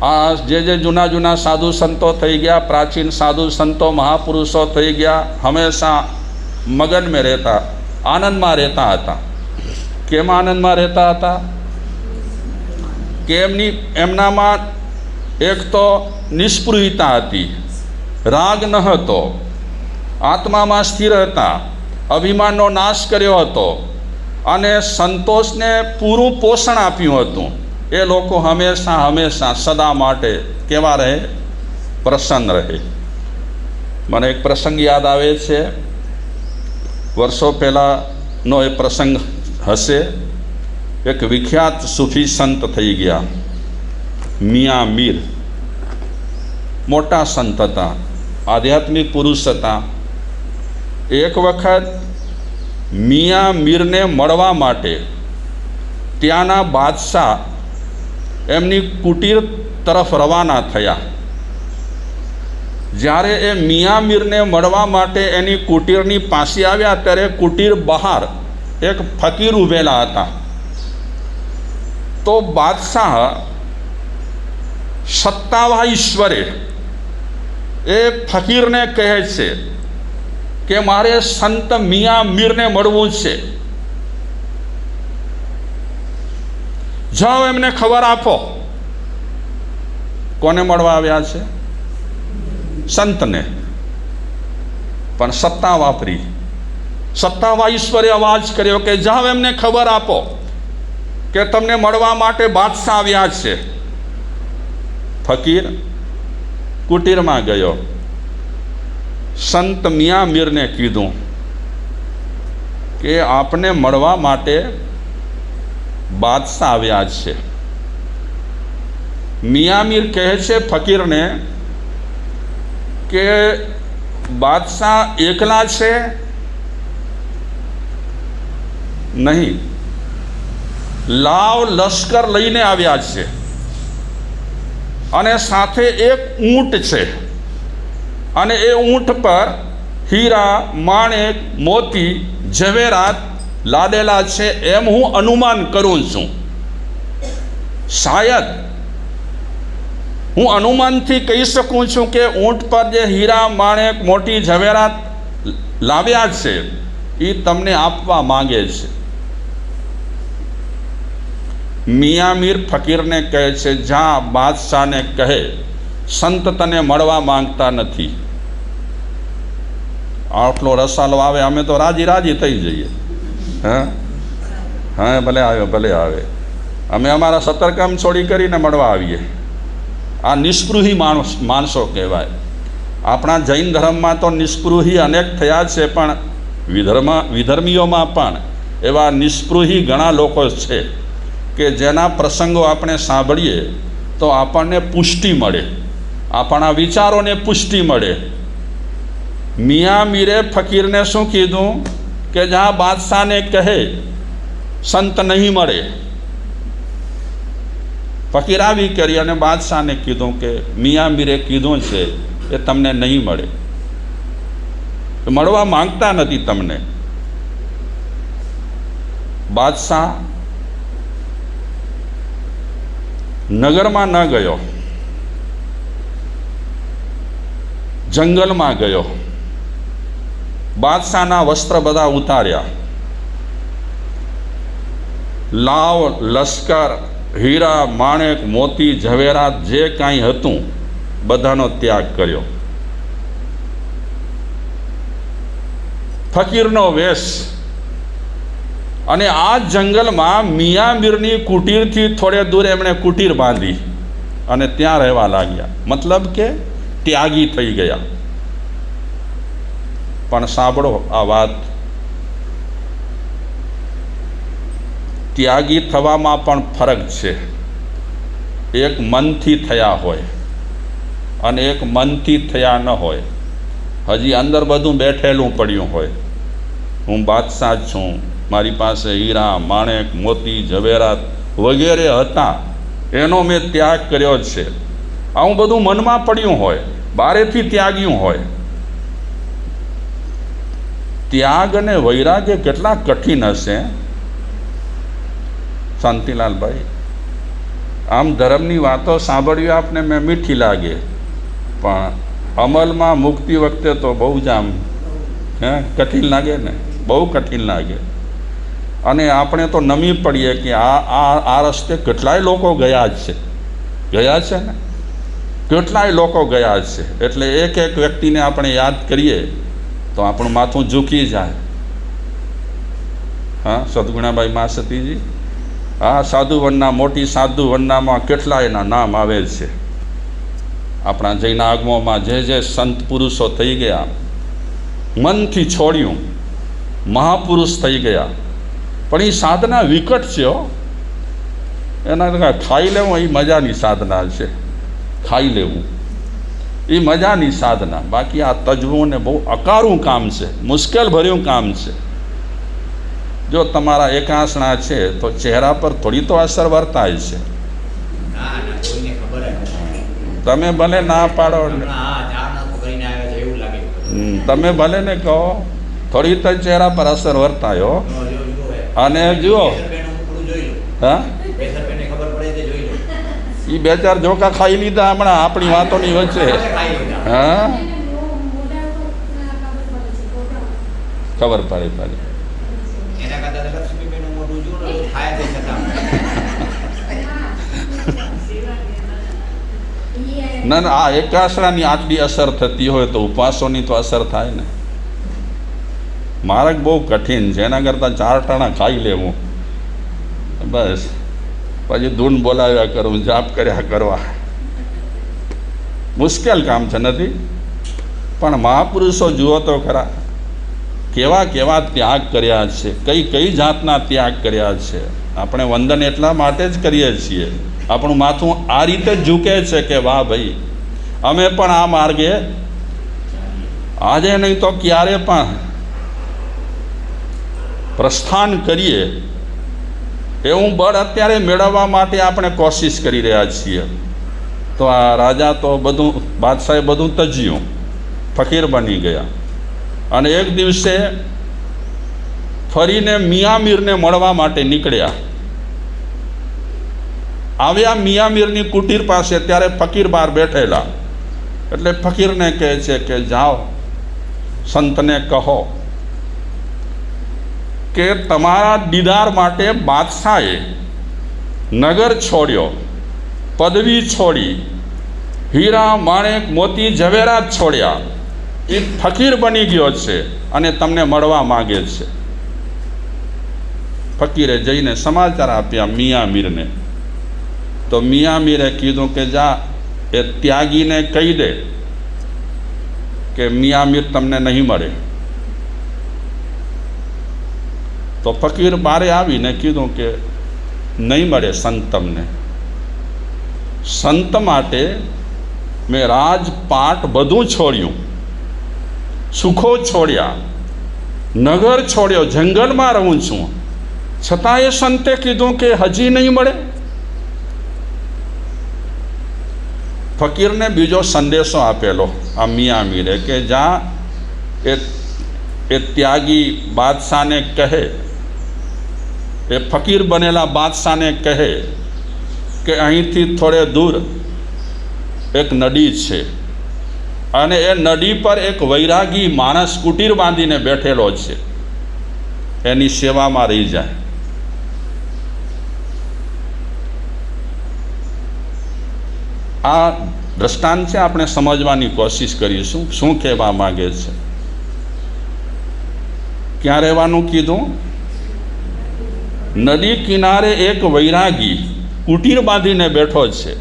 આ જે જૂના જૂના સાધુ સંતો થઈ ગયા, પ્રાચીન સાધુ સંતો મહાપુરુષો થઈ ગયા, હંમેશા મગન મેં રહેતા, આનંદમાં રહેતા હતા. કેમ આનંદમાં રહેતા હતા? કે એમનામાં એક તો નિસ્પૃહિતા હતી, રાગ ન હતો, આત્મામાં સ્થિર હતા, અભિમાનનો નાશ કર્યો હતો અને સંતોષને પૂરું પોષણ આપ્યું હતું. એ લોકો હંમેશા હંમેશા સદા માટે કેવા રહે? પ્રસન્ન રહે. મને એક પ્રસંગ યાદ આવે છે, વર્ષો પહેલાંનો એ પ્રસંગ હશે. એક વિખ્યાત સૂફી સંત થઈ ગયા, મિયાં મીર. મોટા સંત હતા, આધ્યાત્મિક પુરુષ હતા. એક વખત મિયાં મીરને મળવા માટે ત્યાંના બાદશાહ એમની કુટીર તરફ રવાના થયા. જ્યારે એ મિયાં મીરને મળવા માટે એની કુટીરની પાસે આવ્યા ત્યારે કુટીર બહાર એક ફકીર ઊભેલા હતા. તો બાદશાહ સત્તાવાહ ઈશ્વરે એ ફકીરને કહે છે કે મારે સંત મિયાં મીરને મળવું છે, જાઓ એમને ખબર આપો. કોને મળવા આવ્યા છે? સંતને. પણ સત્તા વાપરી, સત્તાવાહ ઈશ્વરે અવાજ કર્યો કે જાઓ એમને ખબર આપો કે તમને મળવા માટે બાદશાહ આવ્યા છે. ફકીર કુટીરમાં ગયો, સંત મિયાં મીરને કીધું કે આપને મળવા માટે બાદશાહ આવ્યા છે. મિયાં મીર કહે છે ફકીરને કે બાદશાહ એકલા છે? નહીં, લાવ લશ્કર લઈને આવ્યા છે અને સાથે એક ઊંટ છે અને એ ઊંટ પર હીરા, માણેક, મોતી, ઝવેરાત લાદેલા છે એમ હું અનુમાન કરું છું. શાયદ હું અનુમાનથી કહી શકું છું કે ઊંટ પર જે હીરા, માણેક, મોતી, ઝવેરાત લાવ્યા છે એ તમને આપવા માંગે છે. મિયાં મીર ફકીરને કહે છે જા બાદશાહને કહે સંત તને મળવા માંગતા નથી. આટલો રસાલો આવે અમે તો રાજી રાજી થઈ જઈએ. હા ભલે આવ્યો, ભલે આવે. અમે અમારા સતરકામ છોડી કરીને મળવા આવીએ. આ નિસ્પૃહી માણસો કહેવાય. આપણા જૈન ધર્મમાં તો નિસ્પૃહી અનેક થયા છે, પણ વિધર્મીઓમાં પણ એવા નિસ્પૃહી ઘણા લોકો છે કે જેના પ્રસંગો આપણે સાંભળીએ તો આપણને પુષ્ટિ મળે, આપણા વિચારોને પુષ્ટિ મળે. મિયાં મીરે ફકીરને શું કીધું કે જ્યાં બાદશાહને કહે સંત નહીં મળે. ફકીર આવી કરી અને બાદશાહને કીધું કે મિયાં મીરે કીધું છે કે તમને નહીં મળે, મળવા માંગતા નથી તમને. બાદશાહ નગરમાં ન ગયો, જંગલમાં ગયો. બાદશાહના વસ્ત્ર બધા ઉતાર્યા, લાવ, લશ્કર, હીરા, માણેક, મોતી, ઝવેરાત જે કાંઈ હતું બધાનો ત્યાગ કર્યો. ફકીરનો વેશ. અને આ જંગલમાં મિયાં મીરની કુટીરથી થોડે દૂર એમણે કુટીર બાંધી અને ત્યાં રહેવા લાગ્યા. મતલબ કે ત્યાગી થઈ ગયા. પણ સાંભળો આ વાત, ત્યાગી થવામાં પણ ફરક છે. એક મનથી થયા હોય અને એક મનથી થયા ન હોય. હજી અંદર બધું બેઠેલું પડ્યું હોય. હું બાદશાહ છું, મારી પાસે હીરા, માણેક, મોતી, ઝવેરાત વગેરે હતા, એનો મેં ત્યાગ કર્યો છે. આવું બધું મનમાં પડ્યું હોય, બારેથી ત્યાગ્યું હોય. ત્યાગ અને વૈરાગ્ય કેટલા કઠિન હશે શાંતિલાલભાઈ. આમ ધર્મની વાતો સાંભળવી આપને મેં મીઠી લાગે, પણ અમલમાં મુક્તિ વખતે તો બહુ જ આમ કઠિન લાગે ને, બહુ કઠિન લાગે. અને આપણે તો નમી પડીએ કે આ રસ્તે કેટલાય લોકો ગયા જ છે ને, કેટલાય લોકો ગયા જ છે. એટલે એક એક વ્યક્તિને આપણે યાદ કરીએ તો આપણું માથું ઝૂકી જાય. હા, સદગુણાબાઈ માસતીજી, આ સાધુવનના, મોટી સાધુવનનામાં કેટલાયના નામ આવે છે. આપણા જૈન આગમોમાં જે સંત પુરુષો થઈ ગયા, મનથી છોડ્યું, મહાપુરુષ થઈ ગયા, પણ એ સાધના વિકટ છે હો. એના ખાઈ લેવું એ મજાની સાધના છે, ખાઈ લેવું એ મજાની સાધના. બાકી આ તજવું ને બહુ અકારું કામ છે, મુશ્કેલ ભર્યું કામ છે. જો તમારા એકાસણા છે તો ચહેરા પર થોડી તો અસર વર્તાય છે. તમે ભલે ના પાડો, તમે ભલે ને કહો, થોડી તો ચહેરા પર અસર વર્તાયો. અને જુઓ, હા, એ બે ચાર જોકા ખાઈ લીધા હમણાં આપણી વાતોની વચ્ચે. હા, ખબર પડે. ના ના, આ એકાસણાની આટલી અસર થતી હોય તો ઉપવાસોની તો અસર થાય ને. માર્ગ બહુ કઠિન છે, એના કરતાં 4 ટાણા ખાઈ લેવું બસ, પછી ધૂન બોલાવ્યા કરવું, જાપ કર્યા કરવા. મુશ્કેલ કામ છે, નથી? પણ મહાપુરુષો જુઓ તો ખરા, કેવા કેવા ત્યાગ કર્યા છે, કઈ જાતના ત્યાગ કર્યા છે. આપણે વંદન એટલા માટે જ કરીએ છીએ, આપણું માથું આ રીતે જ ઝૂકે છે કે વાહ ભાઈ, અમે પણ આ માર્ગે આજે નહીં તો ક્યારે પણ પ્રસ્થાન કરીએ એવું બળ અત્યારે મેળવવા માટે આપણે કોશિશ કરી રહ્યા છીએ. તો આ રાજા તો બધું, બાદશાહે બધું તજ્યું, ફકીર બની ગયા. અને એક દિવસે ફરીને મિયાં મીરને મળવા માટે નીકળ્યા. આવ્યા મિયાં મીરની કુટીર પાસે, ત્યારે ફકીર બહાર બેઠેલા. એટલે ફકીરને કહે છે કે જાઓ, સંતને કહો કે તમારા દીદાર માટે બાદશાહે નગર છોડ્યો, પદવી છોડી, હીરા માણેક મોતી ઝવેરાત છોડ્યા, એ ફકીર બની ગયો છે અને તમને મળવા માગે છે. ફકીરે જઈને સમાચાર આપ્યા મિયાં મીરને. તો મિયાં મીરે કીધું કે જા, એ ત્યાગીને કહી દે કે મિયાં મીર તમને નહીં મળે. તો ફકીર બારે આવીને કીધું કે નહીં મળે સંત તમને. સંત માટે મેં રાજપાટ બધું છોડ્યું, સુખો છોડ્યા, નગર છોડ્યો, જંગલમાં રહું છું, છતાં એ સંતે કીધું કે હજી નહીં મળે. ફકીરને બીજો સંદેશો આપેલો આ મિયાં મીરે કે જા, એ ત્યાગી બાદશાહને કહે, એ ફકીર બનેલા બાદશાહને કહે કે અહીંથી થોડે દૂર એક નદી છે અને એ નદી પર એક વૈરાગી માણસ કુટીર બાંધીને બેઠેલો છે, એની સેવામાં રહી જાય. આ દ્રષ્ટાંત છે, આપણે સમજવાની કોશિશ કરીશું શું કહેવા માગે છે. ક્યાં રહેવાનું કીધું? નદી કિનારે એક વૈરાગી કુટીર બાંધીને બેઠો છે,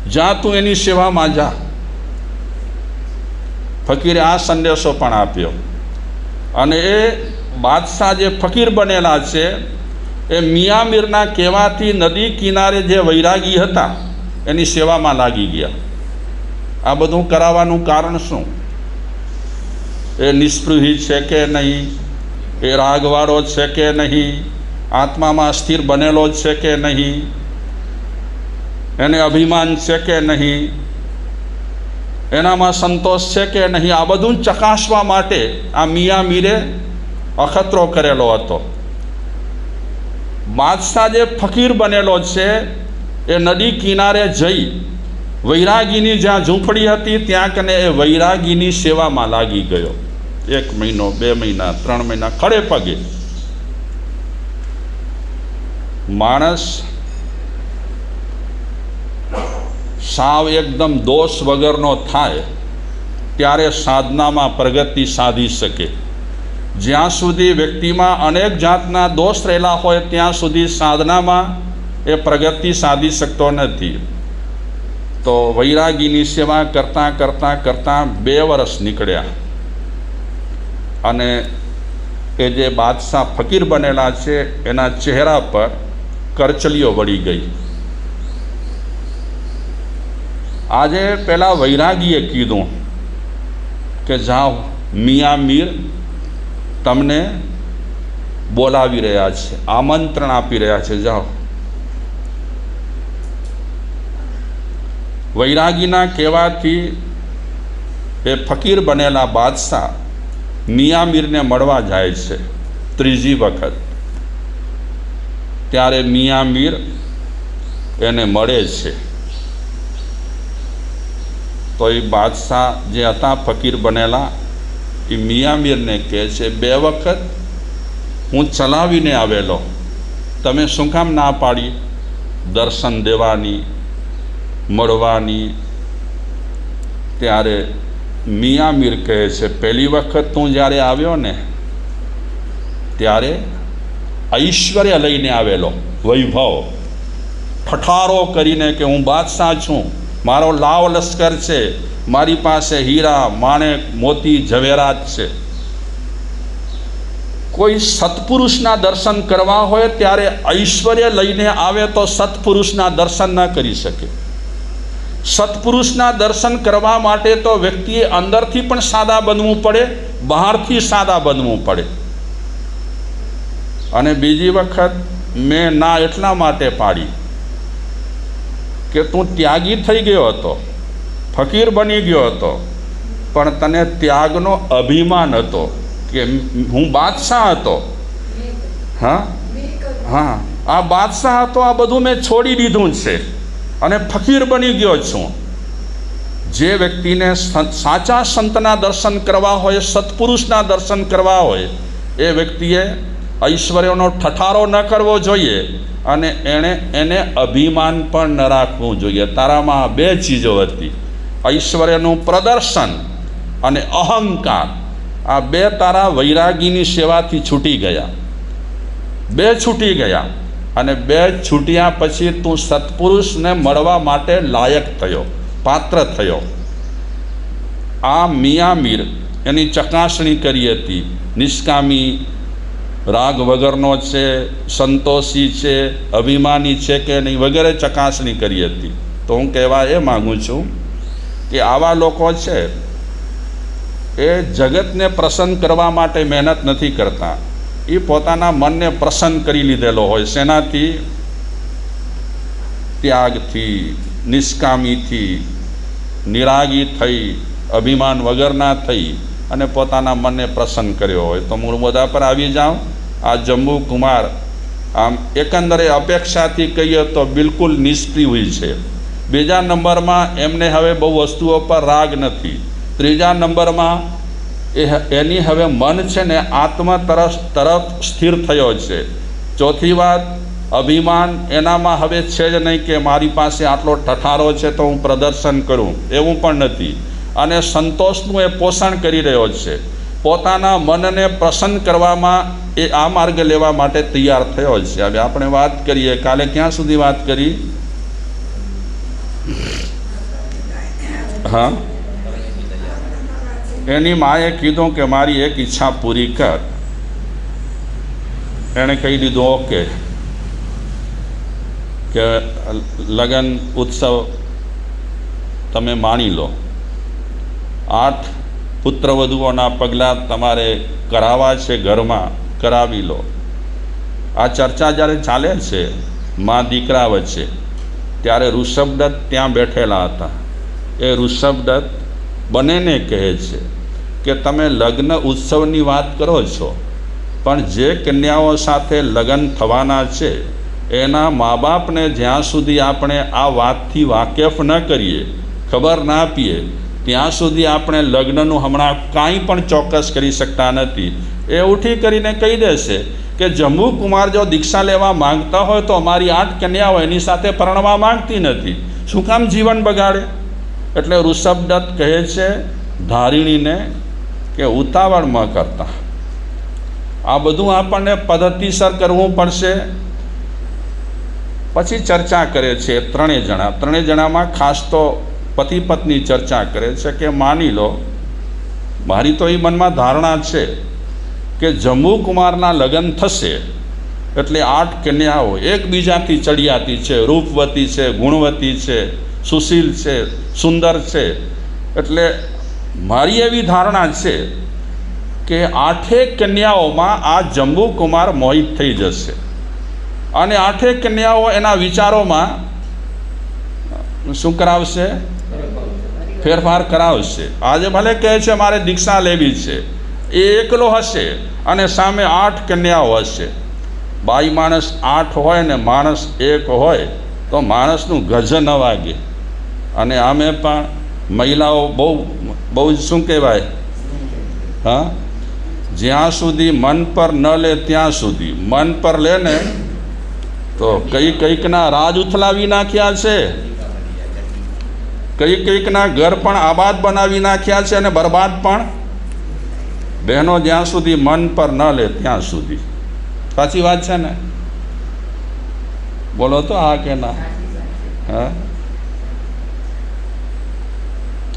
જા તું એની સેવામાં જા. ફકીરે આ સંદેશો પણ આપ્યો. અને એ બાદશાહ જે ફકીર બનેલા છે એ મિયાં મીરના કહેવાથી નદી કિનારે જે વૈરાગી હતા એની સેવામાં લાગી ગયા. આ બધું કરાવવાનું કારણ શું? એ નિસ્પૃહી છે કે નહીં, એ રાગવાળો છે કે નહીં, આત્મામાં સ્થિર બનેલો છે કે નહીં, એને અભિમાન છે કે નહીં, એનામાં સંતોષ છે કે નહીં, આ બધું ચકાસવા માટે આ મિયાં મીરે અખતરો કરેલો હતો. બાદશાહ જે ફકીર બનેલો છે એ નદી કિનારે જઈ વૈરાગીની જ્યાં ઝૂંપડી હતી ત્યાં કને એ વૈરાગીની સેવામાં લાગી ગયો. 1 મહિનો, 2 મહિના, 3 મહિના ખડે પગે. માણસ સાવ એકદમ દોષ વગરનો થાય ત્યારે સાધનામાં પ્રગતિ સાધી શકે. જ્યાં સુધી વ્યક્તિમાં અનેક જાતના દોષ રહેલા હોય ત્યાં સુધી સાધનામાં એ પ્રગતિ સાધી શકતો નથી. તો વૈરાગીની સેવા કરતાં કરતાં કરતાં 2 વર્ષ નીકળ્યા અને એ જે બાદશાહ ફકીર બનેલા છે એના ચહેરા પર કરચલીઓ વળી ગઈ. આજે પેલા વૈરાગીએ કીધું કે જાઓ, મિયા મીર તમને બોલાવી રહ્યા છે, આમંત્રણ આપી રહ્યા છે, જાઓ. વૈરાગીના કહેવાથી એ ફકીર બનેલા બાદશાહ મિયા મીરને મળવા જાય છે 3જી વખત. ત્યારે મિયા મીર એને મળે છે. તો એ બાદશાહ જે હતા ફકીર બનેલા એ મિયા મીરને કહે છે, 2 વખત હું ચલાવીને આવેલો, તમે શું કામ ના પાડી દર્શન દેવાની, મળવાની? ત્યારે મિયા મીર કહે છે, પહેલી વખત હું જ્યારે આવ્યો ને ત્યારે ઐશ્વર્ય લઈને આવેલો, વૈભવ, ઠઠારો કરીને કે હું બાદશાહ છું, મારો લાવ લશ્કર છે, મારી પાસે હીરા, માણેક, મોતી, ઝવેરાત છે. કોઈ સત્પુરુષના દર્શન કરવા હોય ત્યારે ઐશ્વર્ય લઈને આવે તો સત્પુરુષના દર્શન ન કરી શકે. સત્પુરુષના દર્શન કરવા માટે તો વ્યક્તિએ અંદરથી પણ સાદા બનવું પડે, બહારથી સાદા બનવું પડે. અને બીજી વખત મેં ના એટલા માટે પાડી કે તું ત્યાગી થઈ ગયો હતો, ફકીર બની ગયો હતો, પણ તને ત્યાગનો અભિમાન હતો કે હું બાદશાહ હતો. હા હા, આ બાદશાહ હતો, આ બધું મેં છોડી દીધું છે અને ફકીર બની ગયો છું. જે વ્યક્તિને સાચા સંતના દર્શન કરવા હોય, સત્પુરુષના દર્શન કરવા હોય, એ વ્યક્તિએ ઐશ્વર્યનો ઠઠારો ન કરવો જોઈએ અને એને અભિમાન પણ ન રાખવું જોઈએ. તારામાં 2 ચીજો હતી, ઐશ્વર્યનું પ્રદર્શન અને અહંકાર. આ 2 તારા વૈરાગીની સેવાથી છૂટી ગયા, 2 છૂટી ગયા. અને 2 છૂટ્યા પછી તું સત્પુરુષને મળવા માટે લાયક થયો, પાત્ર થયો. આ મિયા મીર એની ચકાસણી કરી હતી, નિષ્કામી, રાગ વગરનો છે, સંતોષી છે, અભિમાની છે કે નહીં, વગેરે ચકાસણી કરી હતી. તો હું કહેવા એ માગું છું કે આવા લોકો છે એ જગતને પ્રસન્ન કરવા માટે મહેનત નથી કરતા, એ પોતાના મનને પ્રસન્ન કરી લીધેલો હોય. શેનાથી? ત્યાગથી, નિષ્કામીથી, નિરાગી થઈ, અભિમાન વગરના થઈ અને પોતાના મનને પ્રસન્ન કર્યો હોય. તો મૂળ મુદ્દા પર આવી જાઉં. આ જંબુ કુમાર આમ એકંદરે અપેક્ષાથી કહીએ તો બિલકુલ નિષ્ક્રિય છે. બીજા નંબરમાં એમને હવે બહુ વસ્તુઓ પર રાગ નથી. ત્રીજા નંબરમાં એની હવે મન છે ને આત્મ તરફ સ્થિર થયો છે. ચોથી વાત, અભિમાન એનામાં હવે છે જ નહીં કે મારી પાસે આટલો ઠઠારો છે તો હું પ્રદર્શન કરું, એવું પણ નથી. અને સંતોષનું એ પોષણ કરી રહ્યો છે. પોતાના મનને પ્રસન્ન કરવામાં એ આ માર્ગ લેવા માટે તૈયાર થયો છે. હવે આપણે વાત કરીએ, કાલે ક્યાં સુધી વાત કરી? હા, એની માએ કીધું કે મારી એક ઈચ્છા પૂરી કર. એણે કહી દીધું ઓકે, કે લગ્ન ઉત્સવ તમે માણી લો, 8 પુત્રવધુઓના પગલાં તમારે કરાવવા છે, ઘરમાં કરાવી લો. આ ચર્ચા જ્યારે ચાલે છે મા દીકરા વચ્ચે, ત્યારે ઋષભદત્ત ત્યાં બેઠેલા હતા. એ ઋષભદત્ત બંનેને કહે છે કે તમે લગ્ન ઉત્સવની વાત કરો છો, પણ જે કન્યાઓ સાથે લગ્ન થવાના છે એના મા બાપને જ્યાં સુધી આપણે આ વાતથી વાકેફ ન કરીએ, ખબર ના આપીએ, ત્યાં સુધી આપણે લગ્નનું હમણાં કાંઈ પણ ચોક્કસ કરી શકતા નથી. એ ઉઠી કરીને કહી દેશે કે જંબુકુમાર જો દીક્ષા લેવા માંગતા હોય તો અમારી 8 કન્યાઓ એની સાથે પરણવા માંગતી નથી, શું કામ જીવન બગાડે? એટલે ઋષભદત્ત કહે છે ધારિણીને કે ઉતાવળમાં કરતા આ બધું આપણને પદ્ધતિસર કરવું પડશે. પછી ચર્ચા કરે છે ત્રણેય જણામાં ખાસ તો પતિ પત્ની ચર્ચા કરે છે કે માની લો, મારી તો એ મનમાં ધારણા છે કે જંબુકુમારના લગ્ન થશે એટલે 8 કન્યાઓ એકબીજાથી ચડિયાતી છે, રૂપવતી છે, ગુણવતી છે, સુશીલ છે, સુંદર છે. એટલે મારી એવી ધારણા છે કે 8 કન્યાઓમાં આ જંબુકુમાર મોહિત થઈ જશે અને 8 કન્યાઓ એના વિચારોમાં શું કરાવશે? ફેરફાર કરાવશે. આજે ભલે કહે છે મારે દીક્ષા લેવી છે, એ એકલો હશે અને સામે 8 કન્યાઓ હશે. બાઈ માણસ 8 હોય ને માણસ 1 હોય તો માણસનું ગજ ન વાગે. અને આમે પણ મહિલાઓ બહુ શું કહેવાય, હા, જ્યાં સુધી મન પર ન લે ત્યાં સુધી. મન પર લે ને તો કંઈકના રાજ ઉથલાવી નાખ્યા છે, કંઈકના ઘર પણ આબાદ બનાવી નાખ્યા છે અને બરબાદ પણ. બહેનો જ્યાં સુધી મન પર ન લે ત્યાં સુધી. સાચી વાત છે ને? બોલો તો હા કે ના? હા.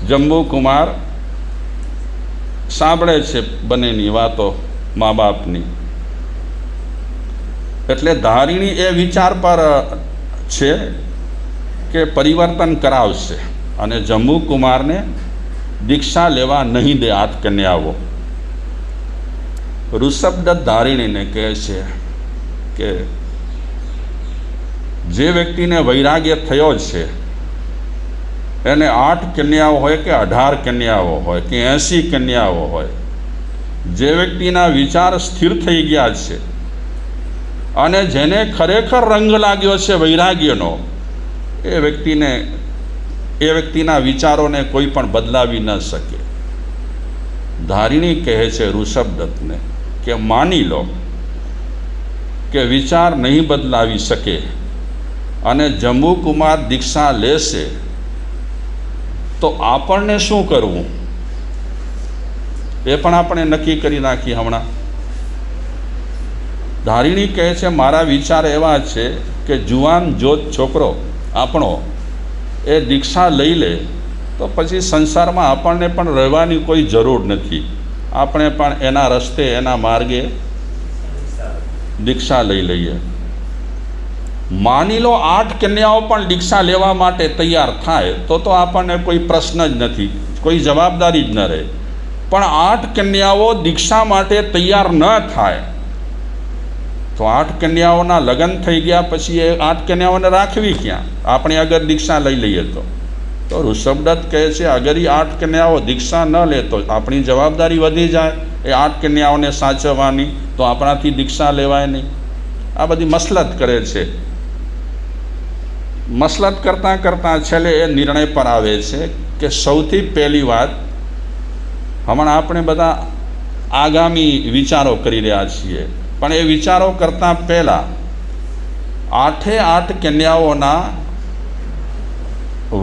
જંબુકુમાર સાંભળે છે બંનેની વાતો મા બાપની. એટલે ધારિણી એ વિચાર પર છે કે પરિવર્તન કરાવશે અને જંબુકુમારને દીક્ષા લેવા નહીં દે 8 કન્યાઓ. ઋષભદત્ત ધારિણીને કહે છે કે જે વ્યક્તિને વૈરાગ્ય થયો છે એને 8 કન્યાઓ હોય કે 18 કન્યાઓ હોય કે 80 કન્યાઓ હોય, જે વ્યક્તિના વિચાર સ્થિર થઈ ગયા છે અને જેને ખરેખર રંગ લાગ્યો છે વૈરાગ્યનો, એ વ્યક્તિના વિચારોને કોઈ પણ બદલાવી ન શકે. ધારિણી કહે છે ઋષભદત્તને કે માની લો કે વિચાર નહીં બદલાવી શકે અને જંબુકુમાર દીક્ષા લેશે તો આપણને શું કરવું એ પણ આપણે નક્કી કરી નાખીએ હમણાં. ધારિણી કહે છે મારા વિચાર એવા છે કે જુવાન જોત છોકરો આપણો એ દીક્ષા લઈ લે તો પછી સંસારમાં આપણને પણ રહેવાની કોઈ જરૂર નથી. આપણે પણ એના રસ્તે એના માર્ગે દીક્ષા લઈ લઈએ. માની લો 8 કન્યાઓ પણ દીક્ષા લેવા માટે તૈયાર થાય તો આપણને કોઈ પ્રશ્ન જ નથી, કોઈ જવાબદારી જ ન રહે. પણ 8 કન્યાઓ દીક્ષા માટે તૈયાર ન થાય તો 8 કન્યાઓના લગ્ન થઈ ગયા પછી એ 8 કન્યાઓને રાખવી ક્યાં? આપણે અગર દીક્ષા લઈ લઈએ તો ઋષભદત્ત કહે છે અગર એ 8 કન્યાઓ દીક્ષા ન લે તો આપણી જવાબદારી વધી જાય એ 8 કન્યાઓને સાચવવાની, તો આપણાથી દીક્ષા લેવાય નહીં. આ બધી મસલત કરે છે. મસલત કરતાં છેલ્લે એ નિર્ણય પર આવે છે કે સૌથી પહેલી વાત, હમણાં આપણે બધા આગામી વિચારો કરી રહ્યા છીએ, પણ એ વિચારો કરતાં પહેલાં 8 કન્યાઓના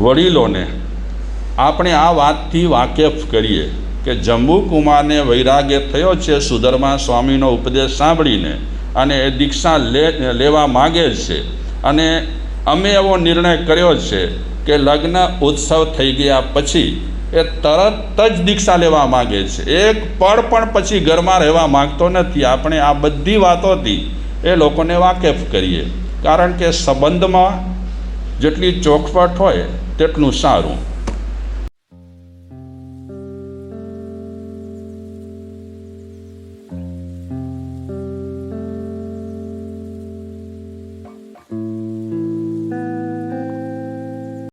વડીલોને આપણે આ વાતથી વાકેફ કરીએ કે જંબુકુમારને વૈરાગ્ય થયો છે સુધર્મા સ્વામીનો ઉપદેશ સાંભળીને અને એ દીક્ષા લેવા માગે છે અને અમે એવો નિર્ણય કર્યો છે કે લગ્ન ઉત્સવ થઈ ગયા પછી એ તરત જ દીક્ષા લેવા માગે છે, એક પળ પણ પછી ઘરમાં રહેવા માગતો નથી. આપણે આ બધી વાતોથી એ લોકોને વાકેફ કરીએ, કારણ કે સંબંધમાં જેટલી ચોખવટ હોય તેટલું સારું.